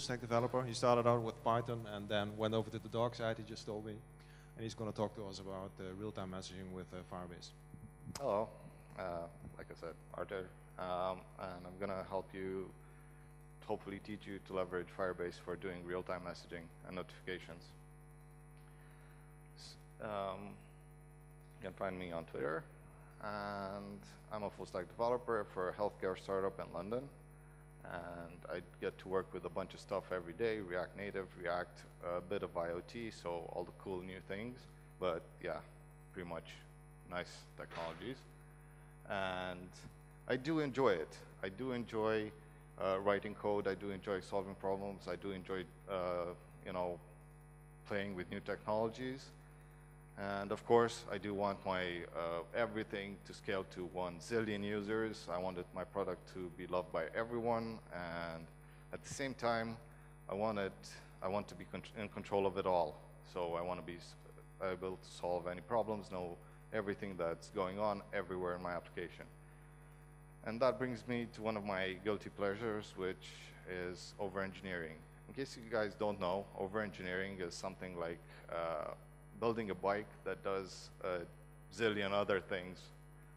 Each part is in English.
stack developer. He started out with Python and then went over to the dark side, he just told me. And he's going to talk to us about real-time messaging with Firebase. Hello, like I said, Artur, and I'm going to help you, hopefully teach you to leverage Firebase for doing real-time messaging and notifications. You can find me on Twitter, and I'm a full-stack developer for a healthcare startup in London. And I get to work with a bunch of stuff every day, React Native, React, a bit of IoT, so all the cool new things. But yeah, pretty much nice technologies. And I do enjoy it. I do enjoy writing code. I do enjoy solving problems. I do enjoy, playing with new technologies. And of course, I do want my everything to scale to 1 zillion users. I wanted my product to be loved by everyone, and at the same time, I want to be in control of it all. So I want to be able to solve any problems, know everything that's going on everywhere in my application. And that brings me to one of my guilty pleasures, which is over-engineering. In case you guys don't know, over-engineering is something like building a bike that does a zillion other things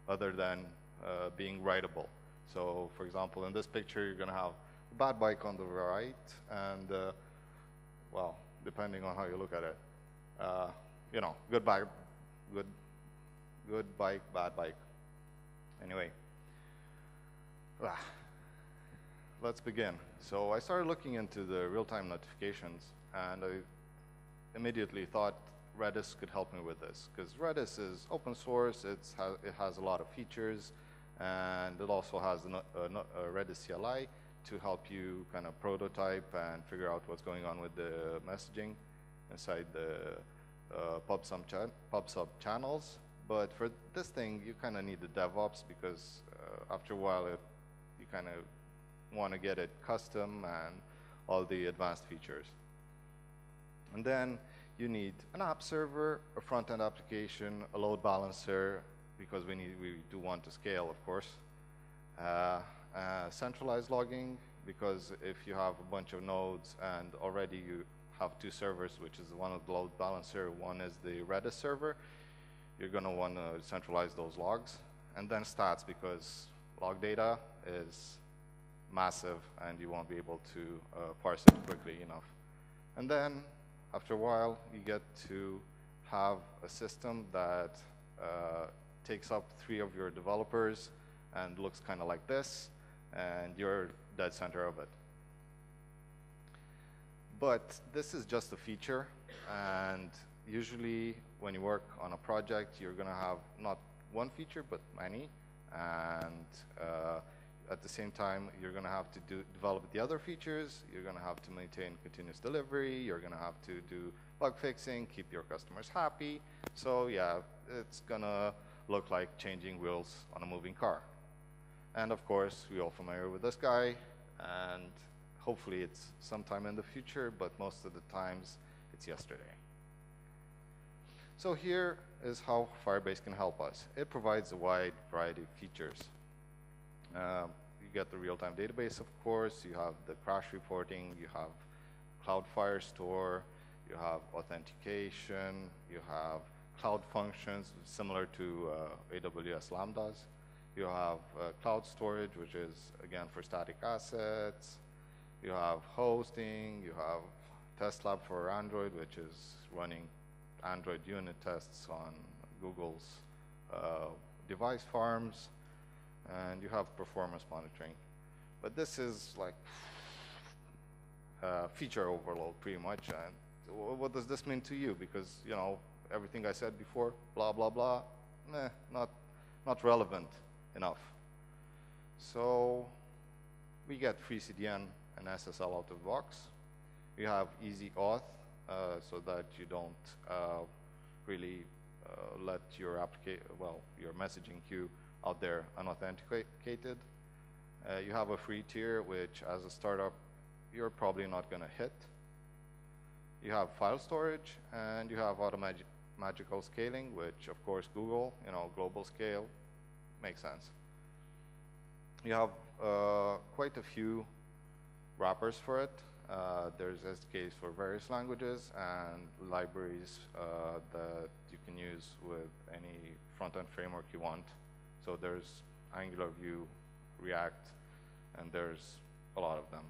other than being rideable. So for example, in this picture, you're going to have a bad bike on the right, and well, depending on how you look at it, good bike, good bike, bad bike. Anyway, let's begin. So I started looking into the real-time notifications, and I immediately thought Redux could help me with this, because Redux is open source, it has a lot of features, and it also has a Redux CLI to help you kind of prototype and figure out what's going on with the messaging inside the pub/sub channels. But for this thing, you kind of need the DevOps, because after a while, you kind of want to get it custom and all the advanced features. And then you need an app server, a front-end application, a load balancer, because we do want to scale, of course. Centralized logging, because if you have a bunch of nodes and already you have 2 servers, which is one of the load balancer, one is the Redis server, you're going to want to centralize those logs. And then stats, because log data is massive and you won't be able to parse it quickly enough. And then after a while, you get to have a system that takes up 3 of your developers and looks kind of like this, and you're dead center of it. But this is just a feature, and usually when you work on a project, you're going to have not one feature, but many, and at the same time, you're going to have to develop the other features. You're going to have to maintain continuous delivery. You're going to have to do bug fixing, keep your customers happy. So yeah, it's going to look like changing wheels on a moving car. And of course, we're all familiar with this guy. And hopefully it's sometime in the future, but most of the times it's yesterday. So here is how Firebase can help us. It provides a wide variety of features. You get the real-time database, of course. You have the crash reporting. You have Cloud Firestore. You have authentication. You have cloud functions similar to AWS Lambdas. You have cloud storage, which is, again, for static assets. You have hosting. You have Test Lab for Android, which is running Android unit tests on Google's device farms. And you have performance monitoring. But this is like feature overload, pretty much. And what does this mean to you? Because, everything I said before, blah, blah, blah, not relevant enough. So we get free CDN and SSL out of the box. You have easy auth, so that you don't really let your your messaging queue out there unauthenticated. You have a free tier, which as a startup, you're probably not going to hit. You have file storage, and you have magical scaling, which of course Google, global scale, makes sense. You have quite a few wrappers for it. There's SDKs for various languages and libraries that you can use with any front-end framework you want. So there's Angular, Vue, React, and there's a lot of them,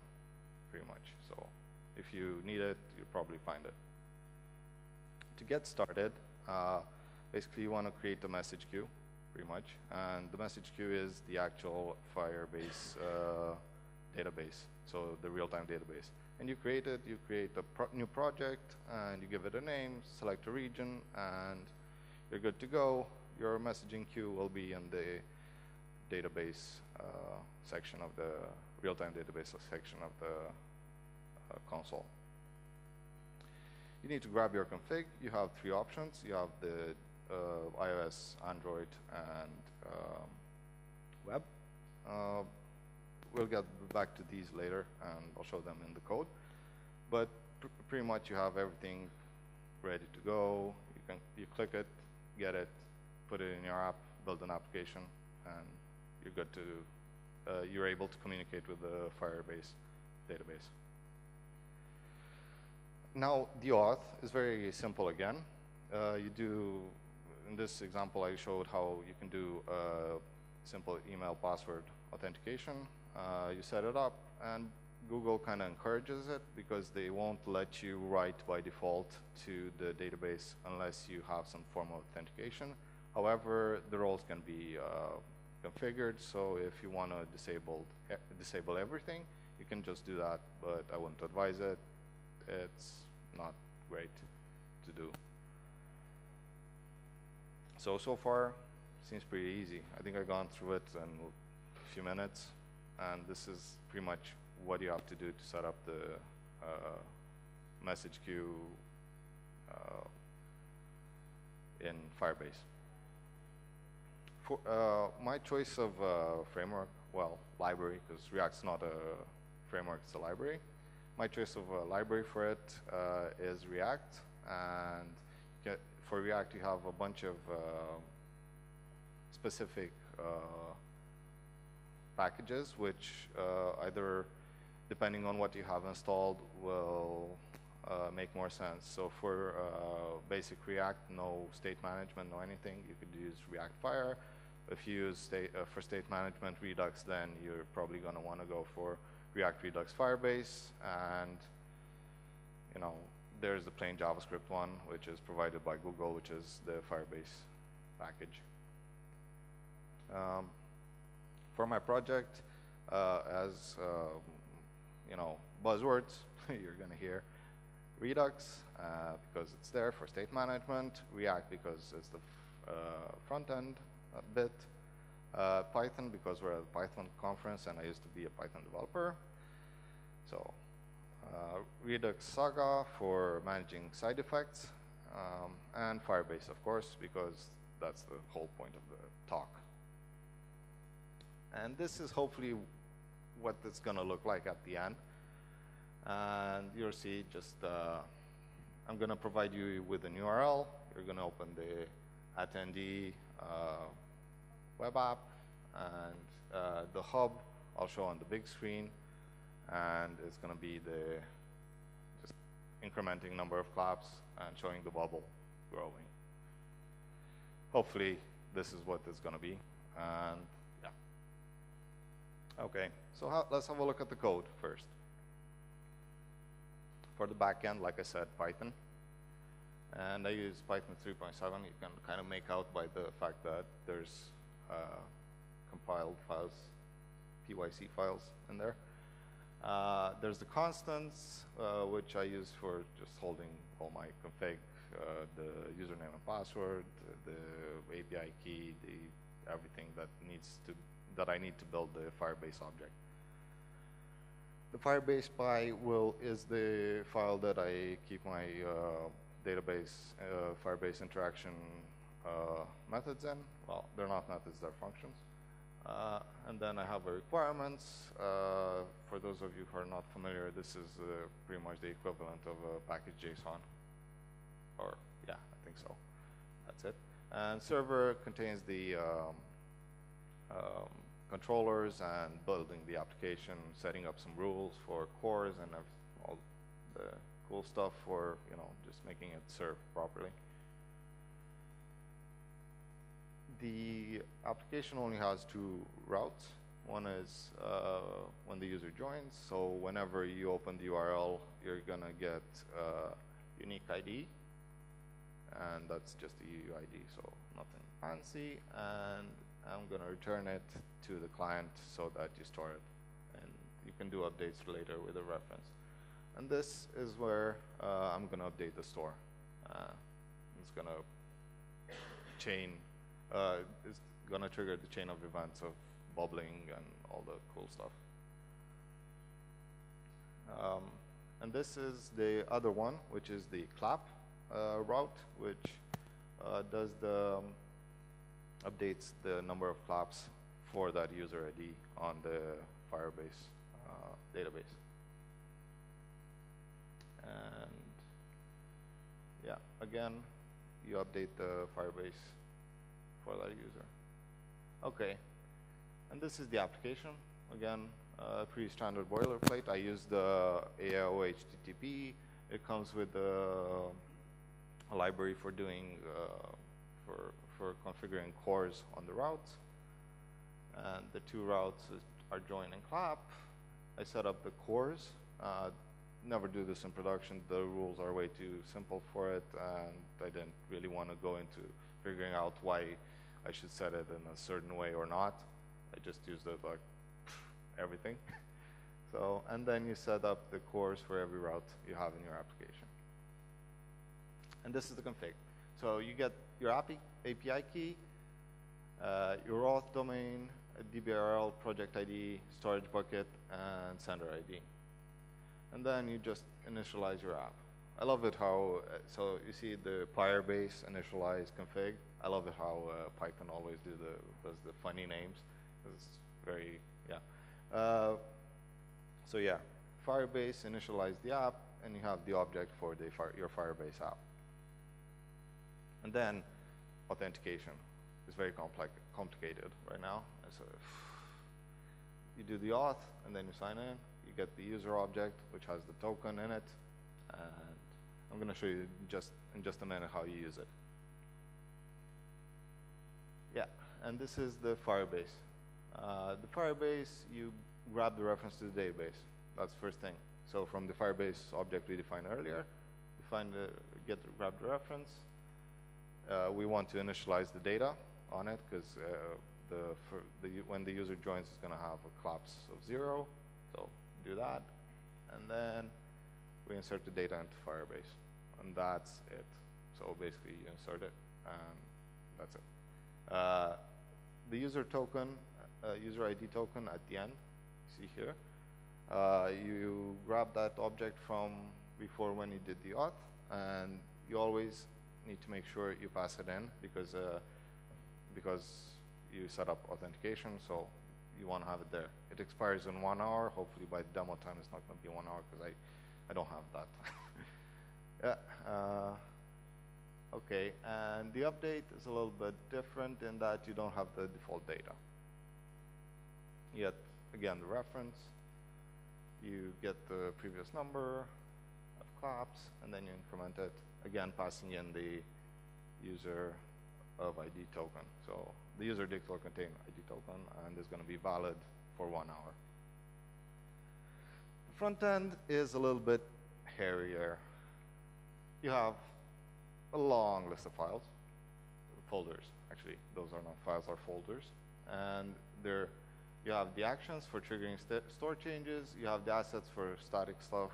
pretty much. So if you need it, you'll probably find it. To get started, basically you want to create a message queue, pretty much. And the message queue is the actual Firebase database, so the real-time database. And you create it, you create a new project, and you give it a name, select a region, and you're good to go. Your messaging queue will be in the database section of the real-time database section of the console. You need to grab your config. You have three options. You have the iOS, Android, and web. We'll get back to these later, and I'll show them in the code. But pretty much you have everything ready to go. You click it, get it, put it in your app, build an application, and you're good to, you're able to communicate with the Firebase database. Now, the auth is very simple again. You do, in this example, I showed how you can do simple email password authentication. You set it up, and Google kind of encourages it because they won't let you write by default to the database unless you have some form of authentication. However, the roles can be configured, so if you want to disable everything, you can just do that, but I wouldn't advise it. It's not great to do. So far, seems pretty easy. I think I've gone through it in a few minutes, and this is pretty much what you have to do to set up the message queue in Firebase. For my choice of framework, well, library, because React's not a framework, it's a library. My choice of a library for it is React, and for React you have a bunch of specific packages, which either, depending on what you have installed, will make more sense. So for basic React, no state management, no anything, you could use React Fire. If you use for state management Redux, then you're probably going to want to go for React Redux Firebase, and there's the plain JavaScript one, which is provided by Google, which is the Firebase package. For my project, as buzzwords, you're going to hear Redux because it's there for state management, React because it's the front end bit, Python because we're at a Python conference and I used to be a Python developer. So Redux Saga for managing side effects, and Firebase, of course, because that's the whole point of the talk. And this is hopefully what it's going to look like at the end. And you'll see just, I'm going to provide you with an URL. You're going to open the attendee web app, and the hub I'll show on the big screen, and it's going to be the just incrementing number of claps and showing the bubble growing. Hopefully this is what it's going to be, and yeah. Okay, so let's have a look at the code first. For the backend, like I said, Python. And I use Python 3.7. You can kind of make out by the fact that there's compiled files, PYC files in there. There's the constants, which I use for just holding all my config, the username and password, the API key, everything that I need to build the Firebase object. The Firebase py is the file that I keep my database Firebase interaction methods in. Well, they're not methods, they're functions. And then I have a requirements. For those of you who are not familiar, this is pretty much the equivalent of a package JSON. Or, yeah, I think so. That's it. And server contains the controllers and building the application, setting up some rules for cores and all the cool stuff for, just making it serve properly. The application only has two routes. One is when the user joins. So whenever you open the URL, you're going to get unique ID. And that's just the UUID, so nothing fancy. And I'm going to return it to the client so that you store it. And you can do updates later with a reference. And this is where I'm going to update the store. It's going to it's going to trigger the chain of events of bubbling and all the cool stuff. And this is the other one, which is the clap route, which does the updates the number of claps for that user ID on the Firebase database. And yeah, again, you update the Firebase for that user. Okay, and this is the application. Again, pretty standard boilerplate. I use the AIO HTTP. It comes with a library for doing for configuring cores on the routes. And the two routes are join and clap. I set up the cores. Never do this in production. The rules are way too simple for it, and I didn't really want to go into figuring out why I should set it in a certain way or not. I just used it like everything. So, and then you set up the cores for every route you have in your application. And this is the config. So you get your API key, your auth domain, a DBRL, project ID, storage bucket, and sender ID. And then you just initialize your app. I love it how, so you see the Firebase Initialize config. I love it how Python always does the funny names. It's very, yeah. So yeah, Firebase initialize the app, and you have the object for your Firebase app. And then authentication is very complicated right now. And so you do the auth, and then you sign in. You get the user object, which has the token in it. And I'm going to show you in just a minute how you use it. Yeah, and this is the Firebase. The Firebase, you grab the reference to the database. That's the first thing. So from the Firebase object we defined earlier, you grab the reference. We want to initialize the data on it because when the user joins, it's going to have a collapse of 0. So do that, and then we insert the data into Firebase, and that's it. So basically, you insert it, and that's it. The user token, user ID token at the end, you see here. You grab that object from before when you did the auth, and you always need to make sure you pass it in because you set up authentication, so you want to have it there. It expires in 1 hour. Hopefully by the demo time it's not going to be 1 hour because I don't have that. Yeah. Okay, and the update is a little bit different in that you don't have the default data. You get, again, the reference. You get the previous number of claps, and then you increment it, again, passing in the user of ID token. So the user dict will contain ID token, and it's going to be valid for 1 hour. The front end is a little bit hairier. You have a long list of files, folders. Actually, those are not files, are folders. And you have the actions for triggering store changes. You have the assets for static stuff.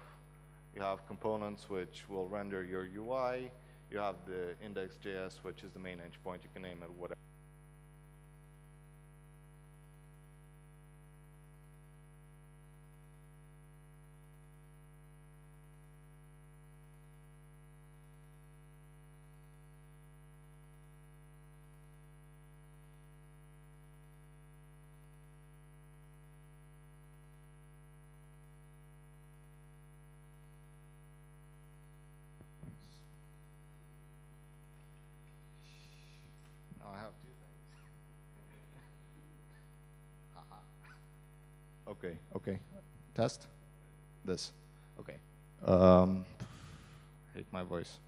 You have components which will render your UI. You have the index.js, which is the main endpoint. You can name it whatever. I have two things. Okay. Test this. Okay. Hate my voice.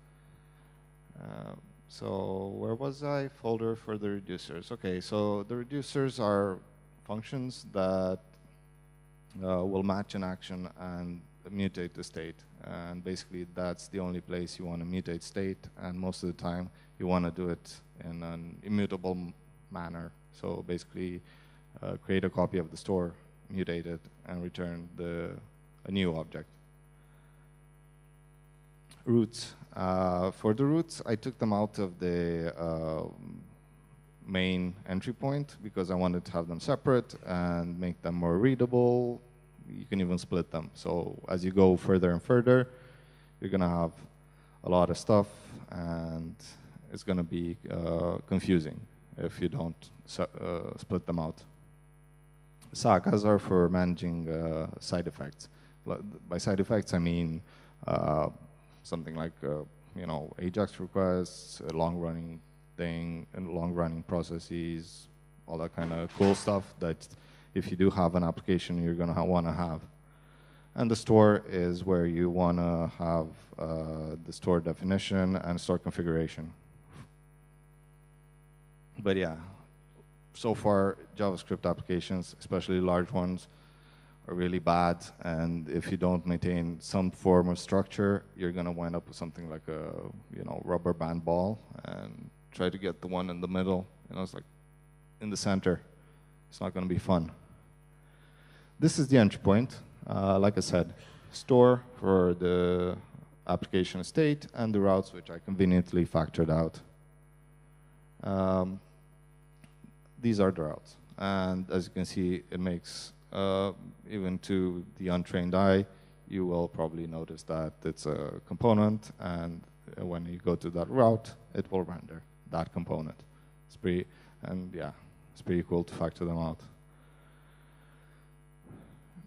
So where was I? Folder for the reducers. Okay, so the reducers are functions that will match an action and mutate the state. And basically, that's the only place you want to mutate state. And most of the time, you want to do it in an immutable manner. So basically, create a copy of the store, mutate it, and return a new object. Roots. For the roots, I took them out of the main entry point because I wanted to have them separate and make them more readable. You can even split them. So as you go further and further, you're going to have a lot of stuff, and it's going to be confusing if you don't split them out. Sagas are for managing side effects. By side effects, I mean something like AJAX requests, a long-running thing, and long-running processes, all that kind of cool stuff that if you do have an application, you're going to want to have. And the store is where you want to have the store definition and store configuration. But yeah, so far, JavaScript applications, especially large ones, are really bad, and if you don't maintain some form of structure, you're going to wind up with something like a rubber band ball, and try to get the one in the middle. It's like in the center. It's not going to be fun. This is the entry point. Like I said, store for the application state, and the routes, which I conveniently factored out. These are the routes, and as you can see, it makes even to the untrained eye, you will probably notice that it's a component, and when you go to that route, it will render that component. It's pretty cool to factor them out.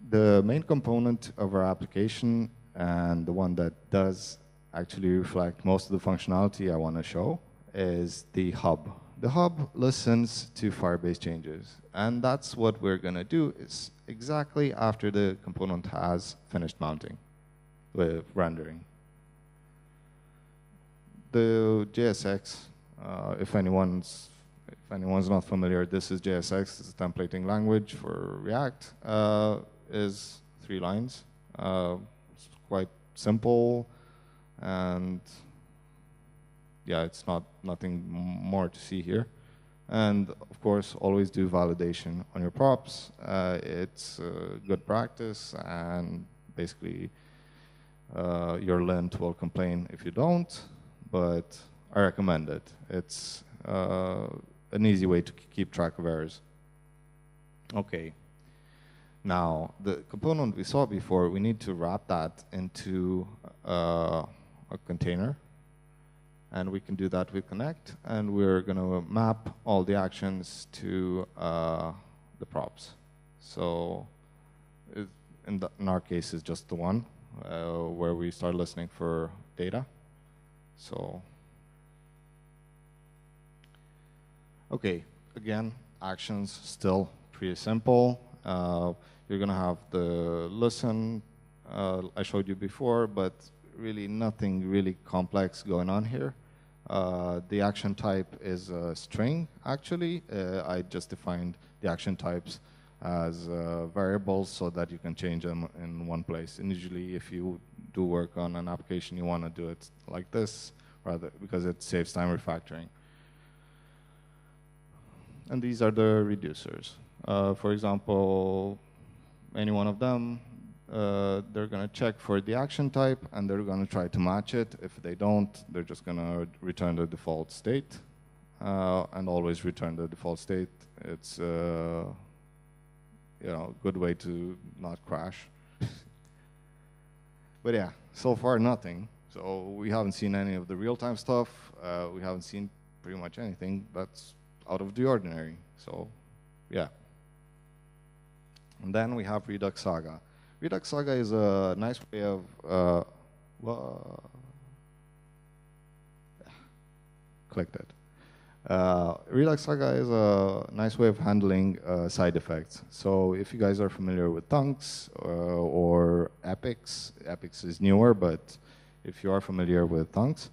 The main component of our application, and the one that does actually reflect most of the functionality I want to show, is the hub. The hub listens to Firebase changes, and that's what we're going to do is exactly after the component has finished mounting with rendering. The JSX, if anyone's not familiar, this is JSX, it's a templating language for React, is 3 lines. It's quite simple, and yeah, it's nothing more to see here. And of course, always do validation on your props. It's good practice, and basically your lint will complain if you don't, but I recommend it. It's an easy way to keep track of errors. Okay. Now, the component we saw before, we need to wrap that into a container. And we can do that with Connect, and we're going to map all the actions to the props. So in our case, it's just the one where we start listening for data. So, okay, again, actions still pretty simple. You're going to have the listen I showed you before, but really nothing really complex going on here. The action type is a string, actually. I just defined the action types as variables so that you can change them in one place. And usually if you do work on an application, you want to do it like this, rather because it saves time refactoring. And these are the reducers. For example, any one of them, they're going to check for the action type, and they're going to try to match it. If they don't, they're just going to return the default state, and always return the default state. It's a good way to not crash. But yeah, so far nothing. So we haven't seen any of the real-time stuff. We haven't seen pretty much anything that's out of the ordinary. So yeah. And then we have Redux Saga. Redux Saga is a nice way of clicked it. Redux Saga is a nice way of handling side effects. So if you guys are familiar with thunks or epics, epics is newer, but if you are familiar with thunks,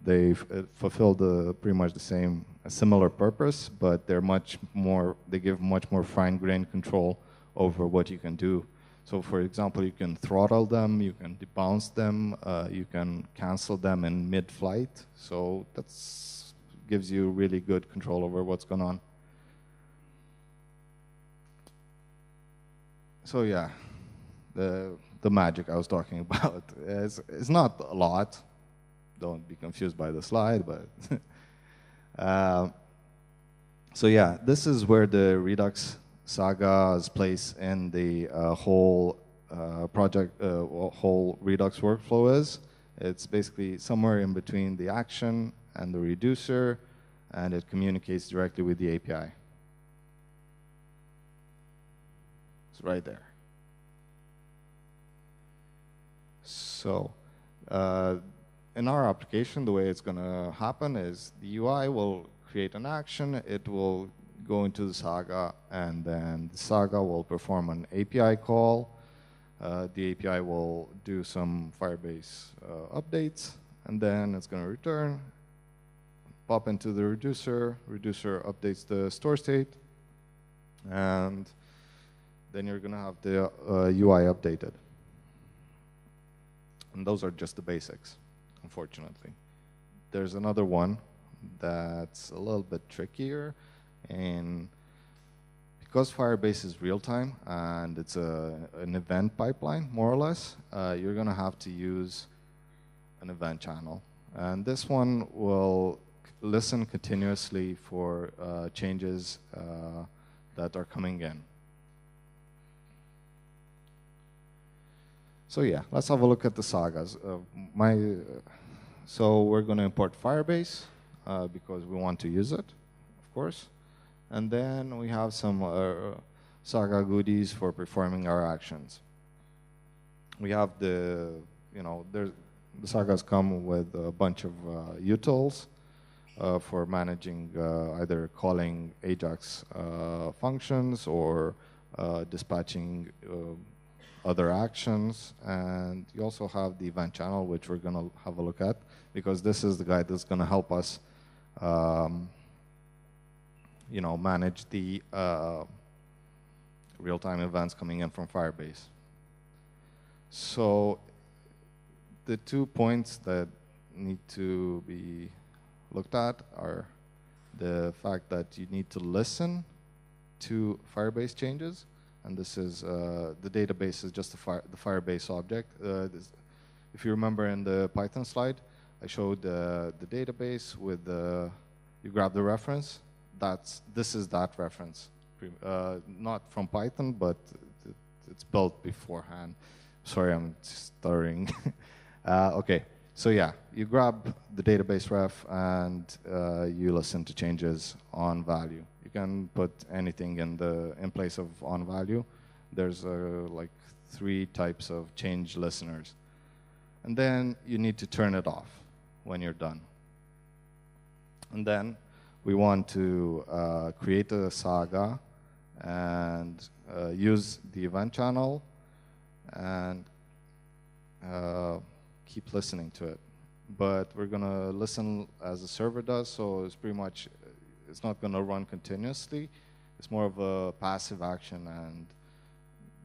they fulfill pretty much the same, a similar purpose, but they're much more, they give much more fine-grained control over what you can do. So for example, you can throttle them, you can debounce them, you can cancel them in mid-flight. So that gives you really good control over what's going on. So yeah, the magic I was talking about is not a lot. Don't be confused by the slide, but so yeah, this is where the Redux Saga's place in the whole project, whole Redux workflow is. It's basically somewhere in between the action and the reducer, and it communicates directly with the API. It's right there. So in our application, the way it's going to happen is the UI will create an action, it will go into the Saga, and then the Saga will perform an API call. The API will do some Firebase updates, and then it's going to return, pop into the reducer, reducer updates the store state, and then you're going to have the UI updated. And those are just the basics, unfortunately. There's another one that's a little bit trickier, and because Firebase is real-time and it's an event pipeline, more or less, you're going to have to use an event channel. And this one will listen continuously for changes that are coming in. So yeah, let's have a look at the sagas. So we're going to import Firebase because we want to use it, of course. And then we have some Saga goodies for performing our actions. We have the Sagas come with a bunch of utils for managing either calling Ajax functions or dispatching other actions. And you also have the event channel, which we're going to have a look at, because this is the guy that's going to help us manage the real-time events coming in from Firebase. So the 2 points that need to be looked at are the fact that you need to listen to Firebase changes, and this is the database is just the Firebase object. If you remember in the Python slide, I showed the database with you grab the reference. This is that reference, not from Python, but it's built beforehand. Sorry, I'm stuttering. Okay, so yeah, you grab the database ref and you listen to changes on value. You can put anything in place of on value. There's like 3 types of change listeners, and then you need to turn it off when you're done. And then we want to create a Saga and use the event channel and keep listening to it. But we're going to listen as the server does, so it's pretty much, it's not going to run continuously. It's more of a passive action, and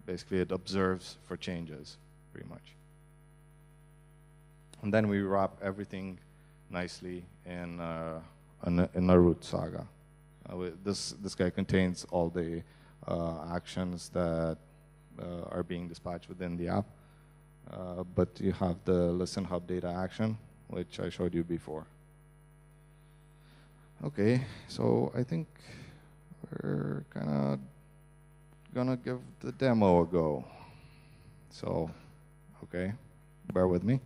basically it observes for changes, pretty much. And then we wrap everything nicely in a root Saga. This guy contains all the actions that are being dispatched within the app. But you have the listen hub data action, which I showed you before. Okay, so I think we're kind of gonna give the demo a go. So, okay, bear with me.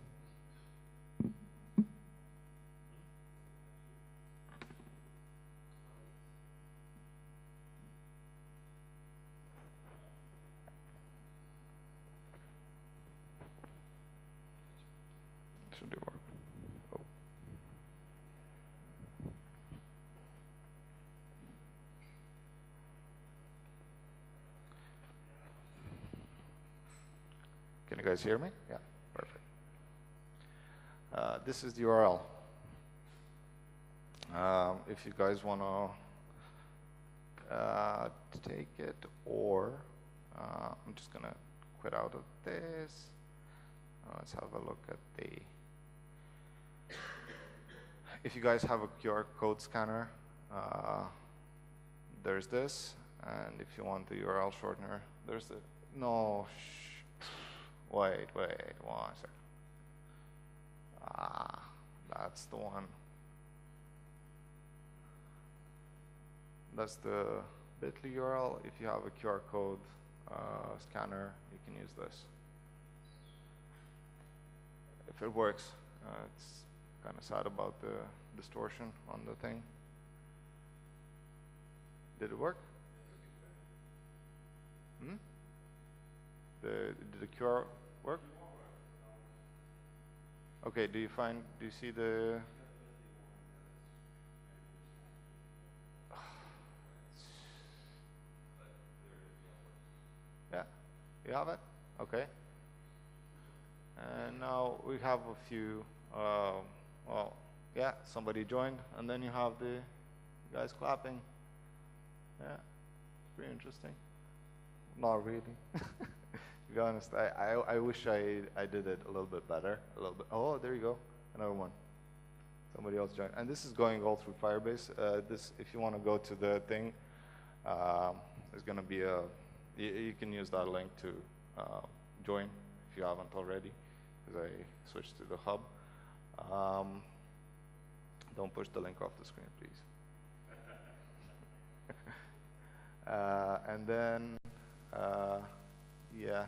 you guys hear me? Yeah, perfect. This is the URL. If you guys want to take it, or I'm just going to quit out of this. Let's have a look at the... If you guys have a QR code scanner, there's this. And if you want the URL shortener, there's the... No, wait, one second. That's the one. That's the bit.ly URL. If you have a QR code scanner, you can use this. If it works, it's kind of sad about the distortion on the thing. Did it work? Did the QR work? Okay, do you see the... Yeah, you have it? Okay. And now we have a few, well, yeah, somebody joined, and then you have the guys clapping. Yeah, it's pretty interesting. Not really. To be honest, I wish I did it a little bit better. A little bit. Oh, there you go. Another one. Somebody else joined. And this is going all through Firebase. This, if you want to go to the thing, there's going to be a... You can use that link to join if you haven't already, because I switched to the hub. Don't push the link off the screen, please. And then, yeah,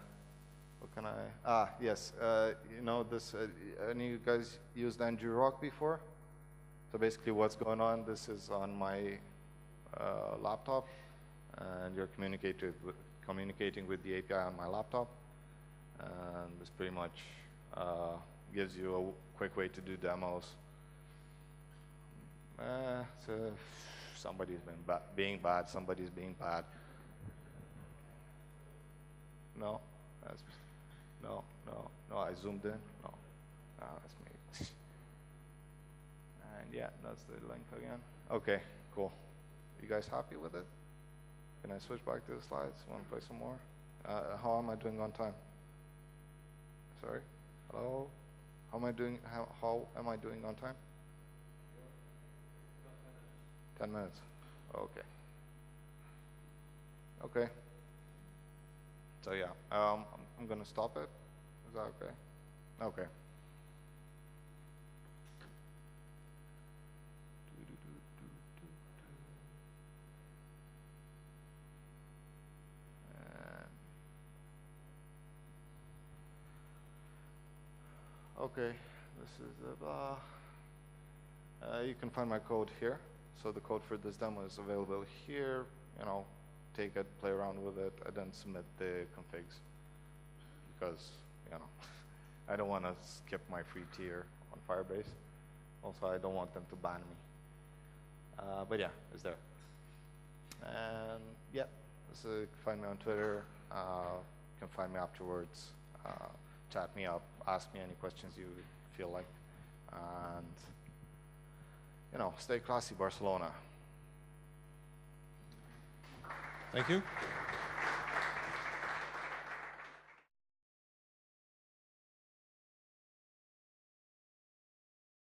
what can I? Yes, you know this. Any of you guys used ngrok before? So basically, what's going on? This is on my laptop, and you're communicating with the API on my laptop, and this pretty much gives you a quick way to do demos. So somebody's being bad, somebody's being bad. No, no, I zoomed in. No, that's me. And yeah, that's the link again. Okay, cool. You guys happy with it? Can I switch back to the slides? Want to play some more? How am I doing on time? Sorry? Hello? How am I doing on time? 10 minutes. Okay. Okay. So yeah, I'm going to stop it. Is that okay? Okay. Okay, this is the you can find my code here. So the code for this demo is available here. You know, take it, play around with it, and then submit the configs. Because, you know, I don't want to skip my free tier on Firebase. Also, I don't want them to ban me. But yeah, it's there. And yeah, so you can find me on Twitter. You can find me afterwards. Chat me up, ask me any questions you feel like, and you know, stay classy, Barcelona. Thank you.